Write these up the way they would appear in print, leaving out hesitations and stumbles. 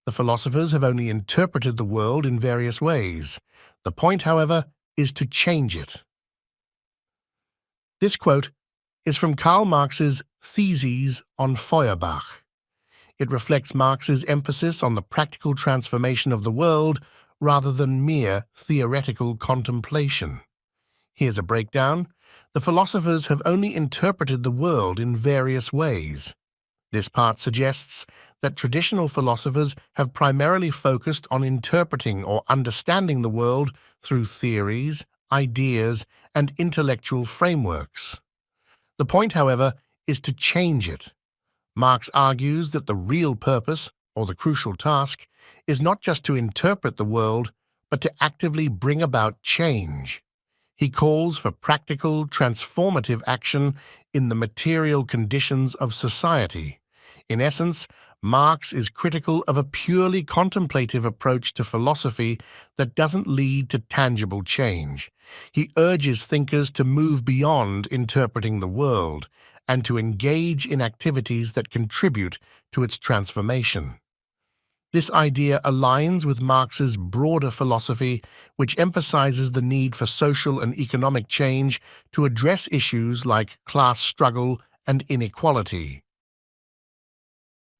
The philosophers have only interpreted the world in various ways. The point, however, is to change it. This quote is from Karl Marx's Theses on Feuerbach. It reflects Marx's emphasis on the practical transformation of the world rather than mere theoretical contemplation. Here's a breakdown. The philosophers have only interpreted the world in various ways. This part suggests that traditional philosophers have primarily focused on interpreting or understanding the world through theories, ideas, and intellectual frameworks. The point, however, is to change it. Marx argues that the real purpose, or the crucial task, is not just to interpret the world, but to actively bring about change. He calls for practical, transformative action in the material conditions of society. In essence, Marx is critical of a purely contemplative approach to philosophy that doesn't lead to tangible change. He urges thinkers to move beyond interpreting the world and to engage in activities that contribute to its transformation. This idea aligns with Marx's broader philosophy, which emphasizes the need for social and economic change to address issues like class struggle and inequality.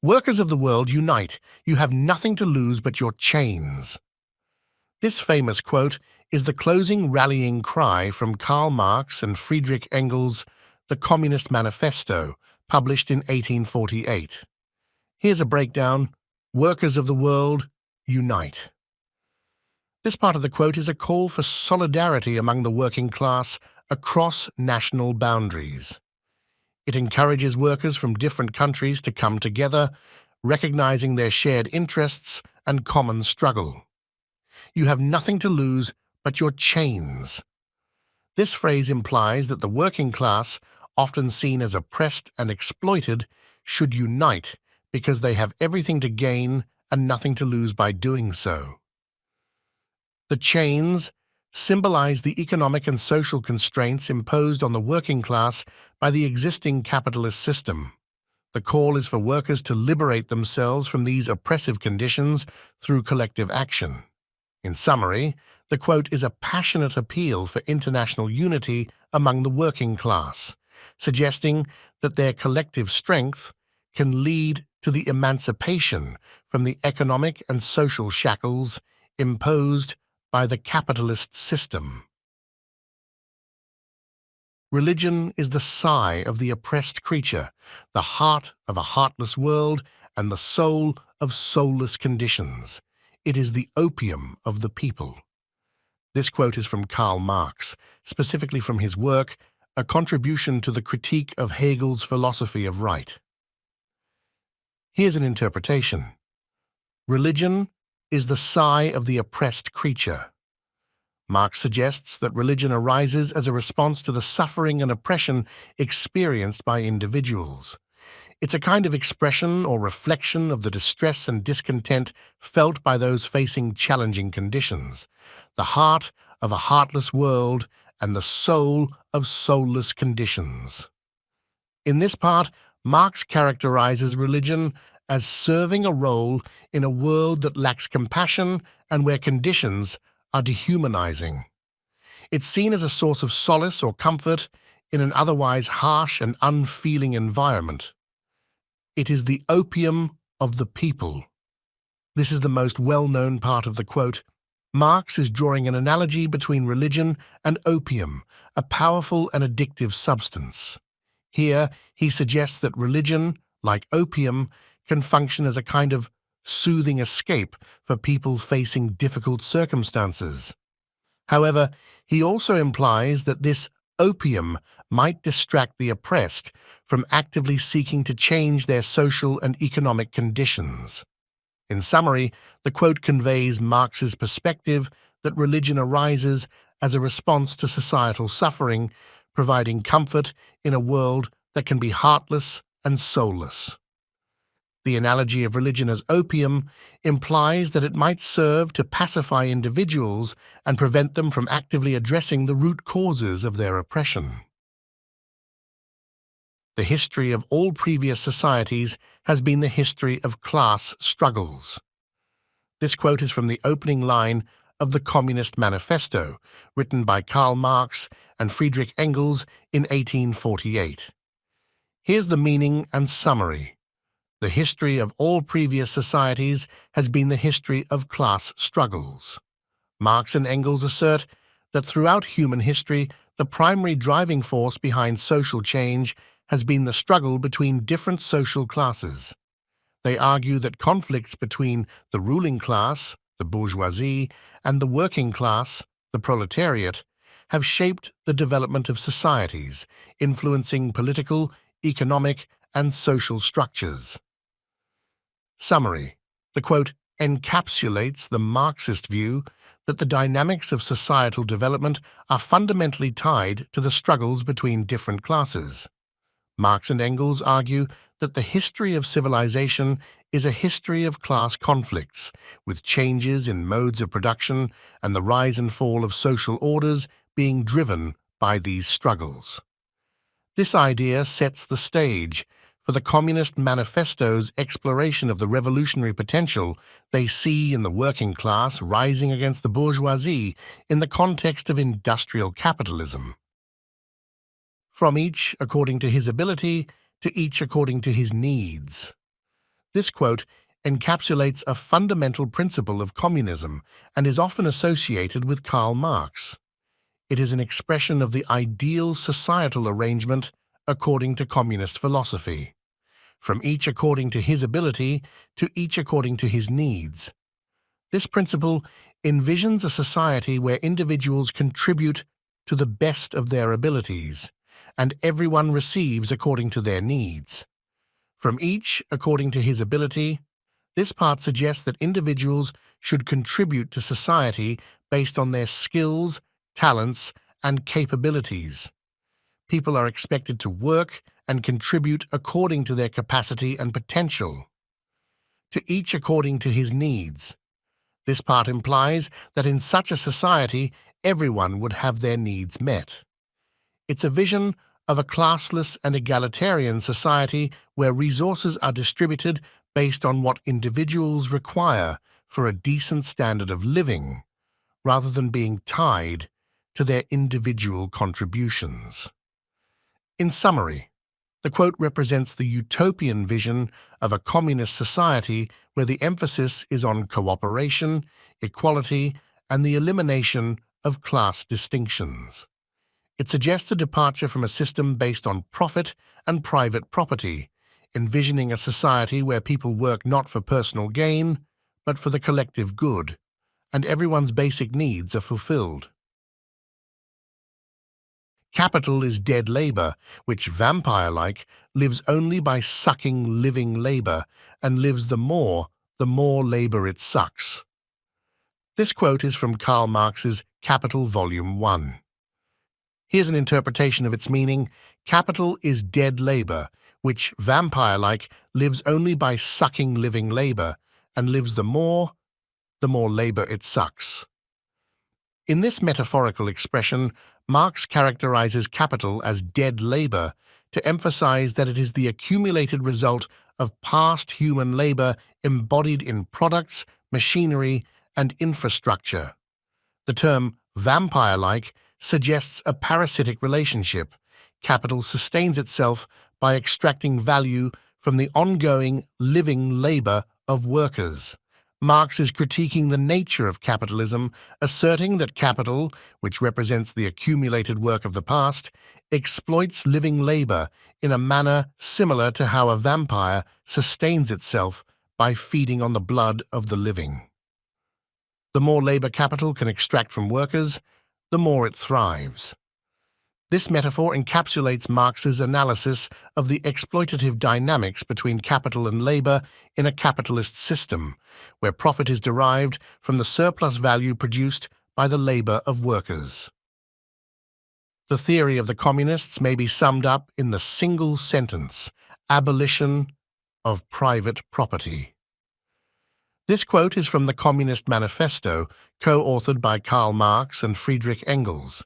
Workers of the world, unite. You have nothing to lose but your chains. This famous quote is the closing rallying cry from Karl Marx and Friedrich Engels' The Communist Manifesto, published in 1848. Here's a breakdown. Workers of the world, unite. This part of the quote is a call for solidarity among the working class across national boundaries. It encourages workers from different countries to come together, recognizing their shared interests and common struggle. You have nothing to lose but your chains. This phrase implies that the working class, often seen as oppressed and exploited, should unite because they have everything to gain and nothing to lose by doing so. The chains symbolize the economic and social constraints imposed on the working class by the existing capitalist system. The call is for workers to liberate themselves from these oppressive conditions through collective action. In summary, the quote is a passionate appeal for international unity among the working class, suggesting that their collective strength can lead to the emancipation from the economic and social shackles imposed by the capitalist system. Religion is the sigh of the oppressed creature, the heart of a heartless world, and the soul of soulless conditions. It is the opium of the people. This quote is from Karl Marx, specifically from his work, A Contribution to the Critique of Hegel's Philosophy of Right. Here's an interpretation. Religion is the sigh of the oppressed creature. Marx suggests that religion arises as a response to the suffering and oppression experienced by individuals. It's a kind of expression or reflection of the distress and discontent felt by those facing challenging conditions, the heart of a heartless world and the soul of soulless conditions. In this part, Marx characterizes religion as serving a role in a world that lacks compassion and where conditions are dehumanizing. It's seen as a source of solace or comfort in an otherwise harsh and unfeeling environment. It is the opium of the people. This is the most well-known part of the quote. Marx is drawing an analogy between religion and opium, a powerful and addictive substance. Here, he suggests that religion, like opium, can function as a kind of soothing escape for people facing difficult circumstances. However, he also implies that this opium might distract the oppressed from actively seeking to change their social and economic conditions. In summary, the quote conveys Marx's perspective that religion arises as a response to societal suffering, providing comfort in a world that can be heartless and soulless. The analogy of religion as opium implies that it might serve to pacify individuals and prevent them from actively addressing the root causes of their oppression. The history of all previous societies has been the history of class struggles. This quote is from the opening line of the Communist Manifesto, written by Karl Marx and Friedrich Engels in 1848. Here's the meaning and summary. The history of all previous societies has been the history of class struggles. Marx and Engels assert that throughout human history, the primary driving force behind social change has been the struggle between different social classes. They argue that conflicts between the ruling class, the bourgeoisie, and the working class, the proletariat, have shaped the development of societies, influencing political, economic, and social structures. Summary. The quote encapsulates the Marxist view that the dynamics of societal development are fundamentally tied to the struggles between different classes. Marx and Engels argue that the history of civilization is a history of class conflicts, with changes in modes of production and the rise and fall of social orders being driven by these struggles. This idea sets the stage for the Communist Manifesto's exploration of the revolutionary potential they see in the working class rising against the bourgeoisie in the context of industrial capitalism. From each according to his ability, to each according to his needs. This quote encapsulates a fundamental principle of communism and is often associated with Karl Marx. It is an expression of the ideal societal arrangement according to communist philosophy. From each according to his ability, to each according to his needs. This principle envisions a society where individuals contribute to the best of their abilities, and everyone receives according to their needs. From each according to his ability, this part suggests that individuals should contribute to society based on their skills, talents, and capabilities. People are expected to work and contribute according to their capacity and potential. To each according to his needs. This part implies that in such a society, everyone would have their needs met. It's a vision of a classless and egalitarian society where resources are distributed based on what individuals require for a decent standard of living, rather than being tied to their individual contributions. In summary, the quote represents the utopian vision of a communist society where the emphasis is on cooperation, equality, and the elimination of class distinctions. It suggests a departure from a system based on profit and private property, envisioning a society where people work not for personal gain, but for the collective good, and everyone's basic needs are fulfilled. Capital is dead labor, which, vampire-like, lives only by sucking living labor, and lives the more labor it sucks. This quote is from Karl Marx's Capital Volume 1. Here's an interpretation of its meaning. Capital is dead labor, which, vampire-like, lives only by sucking living labor, and lives the more labor it sucks. In this metaphorical expression, Marx characterizes capital as dead labor to emphasize that it is the accumulated result of past human labor embodied in products, machinery, and infrastructure. The term vampire-like suggests a parasitic relationship. Capital sustains itself by extracting value from the ongoing living labor of workers. Marx is critiquing the nature of capitalism, asserting that capital, which represents the accumulated work of the past, exploits living labor in a manner similar to how a vampire sustains itself by feeding on the blood of the living. The more labor capital can extract from workers, the more it thrives. This metaphor encapsulates Marx's analysis of the exploitative dynamics between capital and labor in a capitalist system, where profit is derived from the surplus value produced by the labor of workers. The theory of the communists may be summed up in the single sentence: abolition of private property. This quote is from the Communist Manifesto, co-authored by Karl Marx and Friedrich Engels.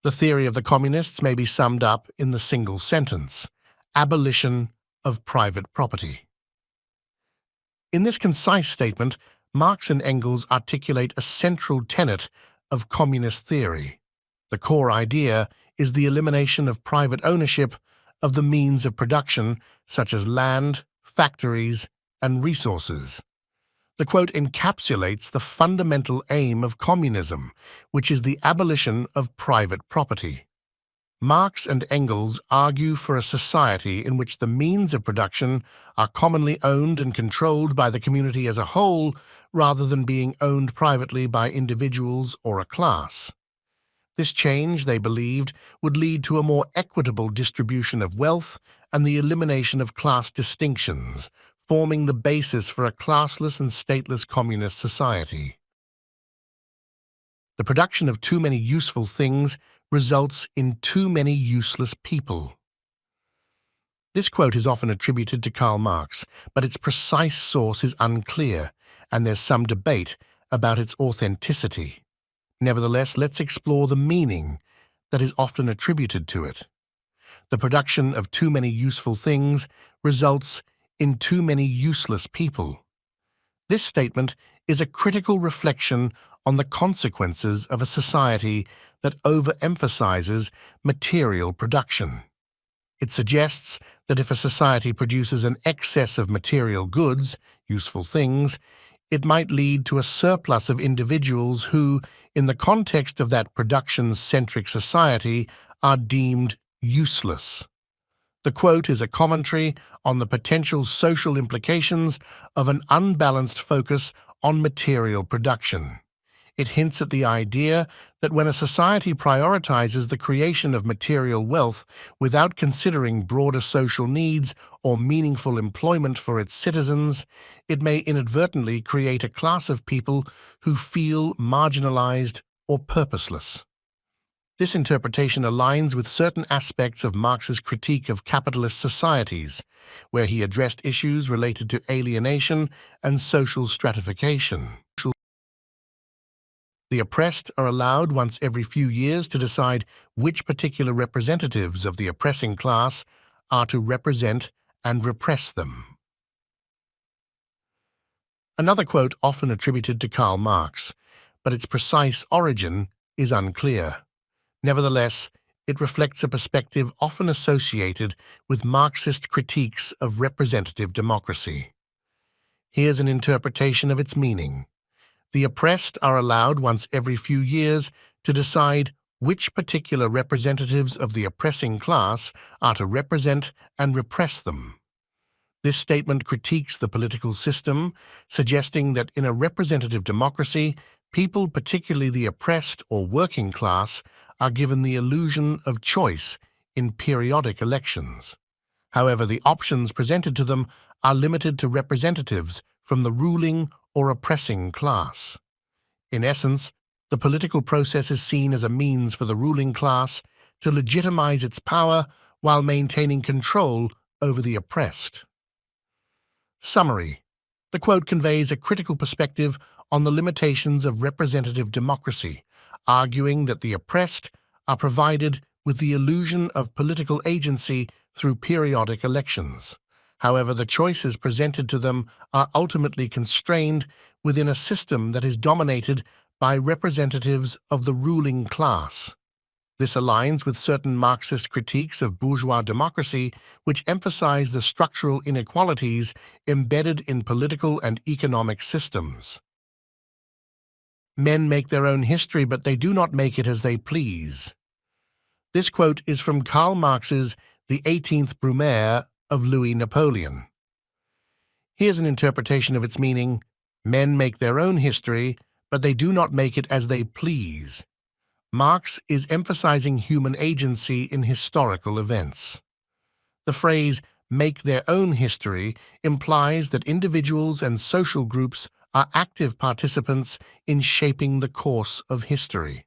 The theory of the communists may be summed up in the single sentence: abolition of private property. In this concise statement, Marx and Engels articulate a central tenet of communist theory. The core idea is the elimination of private ownership of the means of production, such as land, factories, and resources. The quote encapsulates the fundamental aim of communism, which is the abolition of private property. Marx and Engels argue for a society in which the means of production are commonly owned and controlled by the community as a whole, rather than being owned privately by individuals or a class. This change, they believed, would lead to a more equitable distribution of wealth and the elimination of class distinctions, forming the basis for a classless and stateless communist society. The production of too many useful things results in too many useless people. This quote is often attributed to Karl Marx, but its precise source is unclear, and there's some debate about its authenticity. Nevertheless, let's explore the meaning that is often attributed to it. The production of too many useful things results in too many useless people. This statement is a critical reflection on the consequences of a society that overemphasizes material production. It suggests that if a society produces an excess of material goods, useful things, it might lead to a surplus of individuals who, in the context of that production-centric society, are deemed useless. The quote is a commentary on the potential social implications of an unbalanced focus on material production. It hints at the idea that when a society prioritizes the creation of material wealth without considering broader social needs or meaningful employment for its citizens, it may inadvertently create a class of people who feel marginalized or purposeless. This interpretation aligns with certain aspects of Marx's critique of capitalist societies, where he addressed issues related to alienation and social stratification. The oppressed are allowed once every few years to decide which particular representatives of the oppressing class are to represent and repress them. Another quote often attributed to Karl Marx, but its precise origin is unclear. Nevertheless, it reflects a perspective often associated with Marxist critiques of representative democracy. Here's an interpretation of its meaning. The oppressed are allowed once every few years to decide which particular representatives of the oppressing class are to represent and repress them. This statement critiques the political system, suggesting that in a representative democracy, people, particularly the oppressed or working class, are given the illusion of choice in periodic elections. However, the options presented to them are limited to representatives from the ruling or oppressing class. In essence, the political process is seen as a means for the ruling class to legitimize its power while maintaining control over the oppressed. Summary. The quote conveys a critical perspective on the limitations of representative democracy, arguing that the oppressed are provided with the illusion of political agency through periodic elections. However, the choices presented to them are ultimately constrained within a system that is dominated by representatives of the ruling class. This aligns with certain Marxist critiques of bourgeois democracy, which emphasize the structural inequalities embedded in political and economic systems. Men make their own history, but they do not make it as they please. This quote is from Karl Marx's The 18th Brumaire of Louis Napoleon. Here's an interpretation of its meaning. Men make their own history, but they do not make it as they please. Marx is emphasizing human agency in historical events. The phrase, make their own history, implies that individuals and social groups are active participants in shaping the course of history.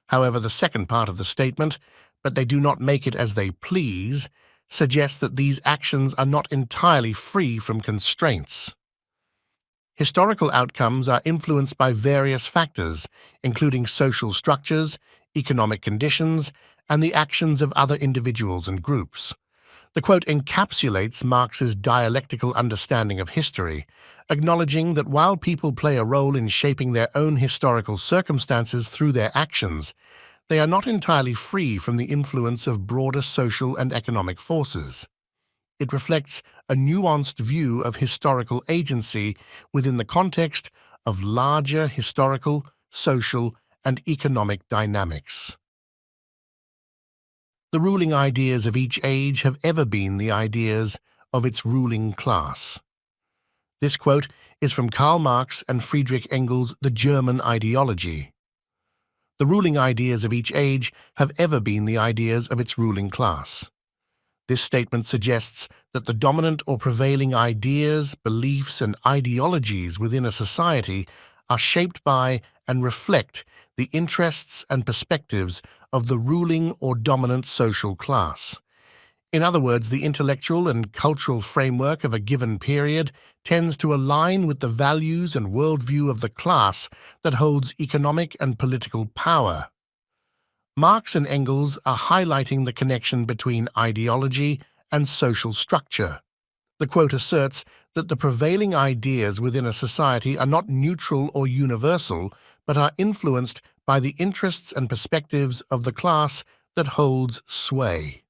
However, the second part of the statement, but they do not make it as they please, suggests that these actions are not entirely free from constraints. Historical outcomes are influenced by various factors, including social structures, economic conditions, and the actions of other individuals and groups. The quote encapsulates Marx's dialectical understanding of history, acknowledging that while people play a role in shaping their own historical circumstances through their actions, they are not entirely free from the influence of broader social and economic forces. It reflects a nuanced view of historical agency within the context of larger historical, social, and economic dynamics. The ruling ideas of each age have ever been the ideas of its ruling class. This quote is from Karl Marx and Friedrich Engels' The German Ideology. The ruling ideas of each age have ever been the ideas of its ruling class. This statement suggests that the dominant or prevailing ideas, beliefs, and ideologies within a society are shaped by and reflect the interests and perspectives of the ruling or dominant social class. In other words, the intellectual and cultural framework of a given period tends to align with the values and worldview of the class that holds economic and political power. Marx and Engels are highlighting the connection between ideology and social structure. The quote asserts that the prevailing ideas within a society are not neutral or universal, but are influenced by the interests and perspectives of the class that holds sway.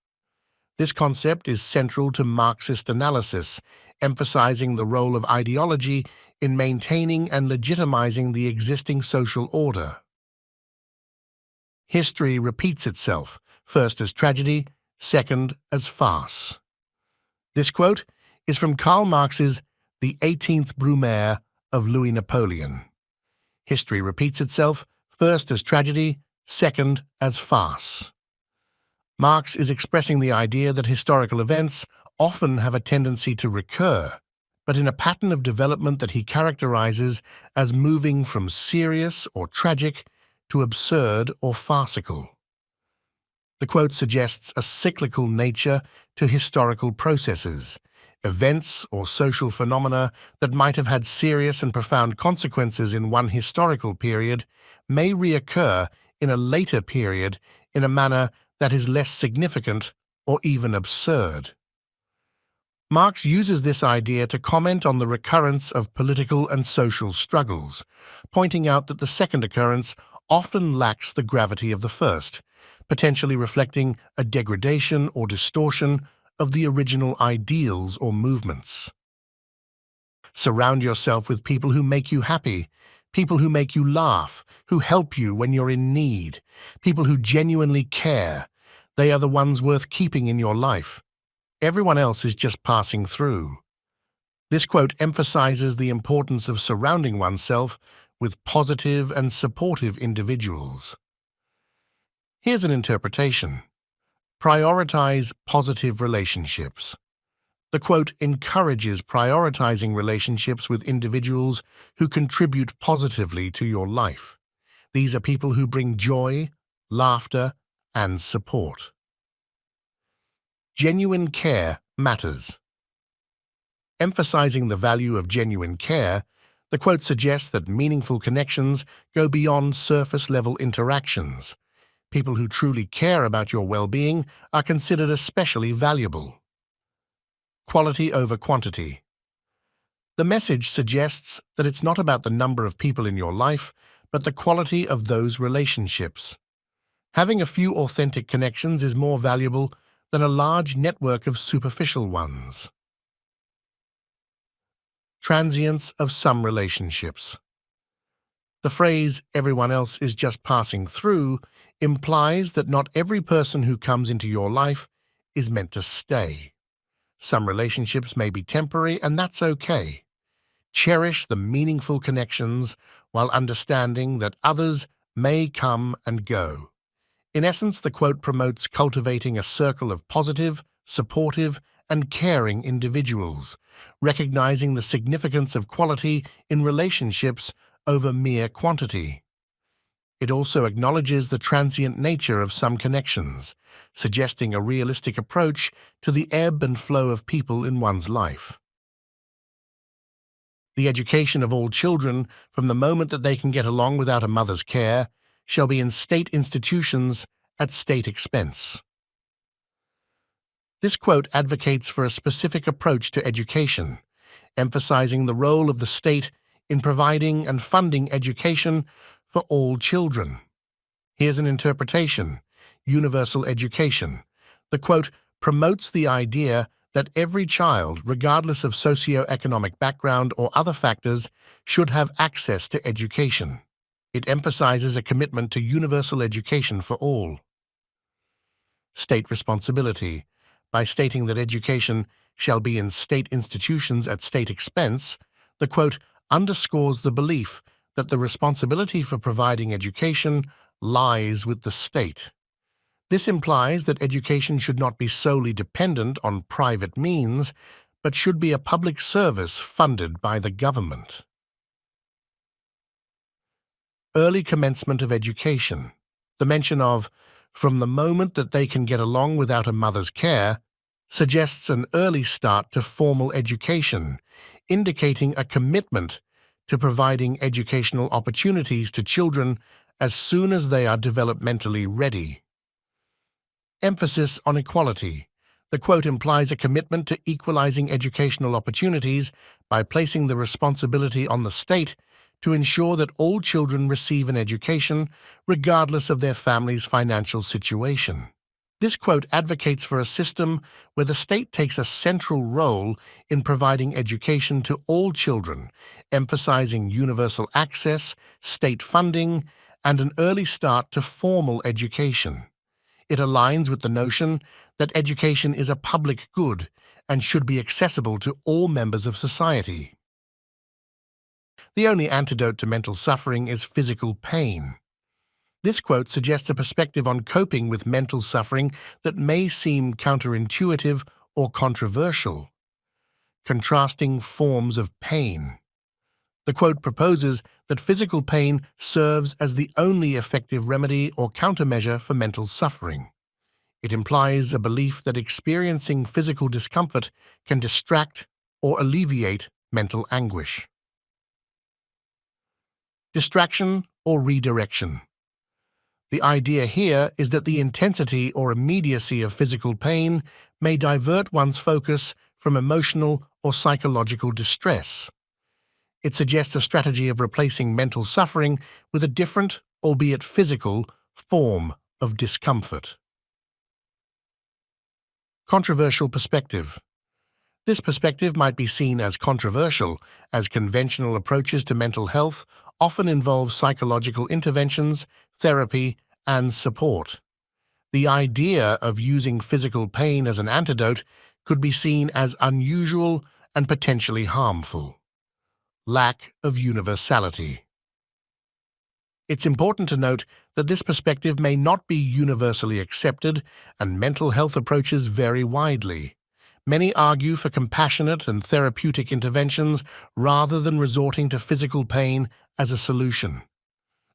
This concept is central to Marxist analysis, emphasizing the role of ideology in maintaining and legitimizing the existing social order. History repeats itself, first as tragedy, second as farce. This quote is from Karl Marx's The 18th Brumaire of Louis Napoleon. History repeats itself, first as tragedy, second as farce. Marx is expressing the idea that historical events often have a tendency to recur, but in a pattern of development that he characterizes as moving from serious or tragic to absurd or farcical. The quote suggests a cyclical nature to historical processes. Events or social phenomena that might have had serious and profound consequences in one historical period may reoccur in a later period in a manner that is less significant or even absurd. Marx uses this idea to comment on the recurrence of political and social struggles, pointing out that the second occurrence often lacks the gravity of the first, potentially reflecting a degradation or distortion of the original ideals or movements. Surround yourself with people who make you happy, people who make you laugh, who help you when you're in need, people who genuinely care. They are the ones worth keeping in your life. Everyone else is just passing through. This quote emphasizes the importance of surrounding oneself with positive and supportive individuals. Here's an interpretation. Prioritize positive relationships. The quote encourages prioritizing relationships with individuals who contribute positively to your life. These are people who bring joy, laughter, and support. Genuine care matters. Emphasizing the value of genuine care, the quote suggests that meaningful connections go beyond surface-level interactions. People who truly care about your well-being are considered especially valuable. Quality over quantity. The message suggests that it's not about the number of people in your life, but the quality of those relationships. Having a few authentic connections is more valuable than a large network of superficial ones. Transience of some relationships. The phrase, "everyone else is just passing through," implies that not every person who comes into your life is meant to stay. Some relationships may be temporary, and that's okay. Cherish the meaningful connections while understanding that others may come and go. In essence, the quote promotes cultivating a circle of positive, supportive, and caring individuals, recognizing the significance of quality in relationships over mere quantity. It also acknowledges the transient nature of some connections, suggesting a realistic approach to the ebb and flow of people in one's life. The education of all children, from the moment that they can get along without a mother's care, shall be in state institutions at state expense. This quote advocates for a specific approach to education, emphasizing the role of the state in providing and funding education for all children. Here's an interpretation: universal education. The quote promotes the idea that every child, regardless of socioeconomic background or other factors, should have access to education. It emphasizes a commitment to universal education for all. State responsibility. By stating that education shall be in state institutions at state expense, the quote underscores the belief that the responsibility for providing education lies with the state. This implies that education should not be solely dependent on private means, but should be a public service funded by the government. Early commencement of education. The mention of "from the moment that they can get along without a mother's care" suggests an early start to formal education, indicating a commitment to providing educational opportunities to children as soon as they are developmentally ready. Emphasis on equality. The quote implies a commitment to equalizing educational opportunities by placing the responsibility on the state to ensure that all children receive an education, regardless of their family's financial situation. This quote advocates for a system where the state takes a central role in providing education to all children, emphasizing universal access, state funding, and an early start to formal education. It aligns with the notion that education is a public good and should be accessible to all members of society. The only antidote to mental suffering is physical pain. This quote suggests a perspective on coping with mental suffering that may seem counterintuitive or controversial. Contrasting forms of pain. The quote proposes that physical pain serves as the only effective remedy or countermeasure for mental suffering. It implies a belief that experiencing physical discomfort can distract or alleviate mental anguish. Distraction or redirection. The idea here is that the intensity or immediacy of physical pain may divert one's focus from emotional or psychological distress. It suggests a strategy of replacing mental suffering with a different, albeit physical, form of discomfort. Controversial perspective. This perspective might be seen as controversial, as conventional approaches to mental health often involve psychological interventions, therapy, and support. The idea of using physical pain as an antidote could be seen as unusual and potentially harmful. Lack of universality. It's important to note that this perspective may not be universally accepted, and mental health approaches vary widely. Many argue for compassionate and therapeutic interventions rather than resorting to physical pain as a solution.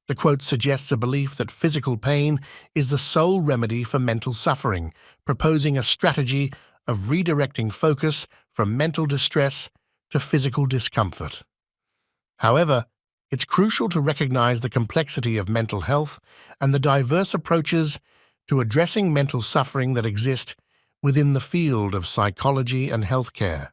The quote suggests a belief that physical pain is the sole remedy for mental suffering, proposing a strategy of redirecting focus from mental distress to physical discomfort. However, it's crucial to recognize the complexity of mental health and the diverse approaches to addressing mental suffering that exist within the field of psychology and healthcare.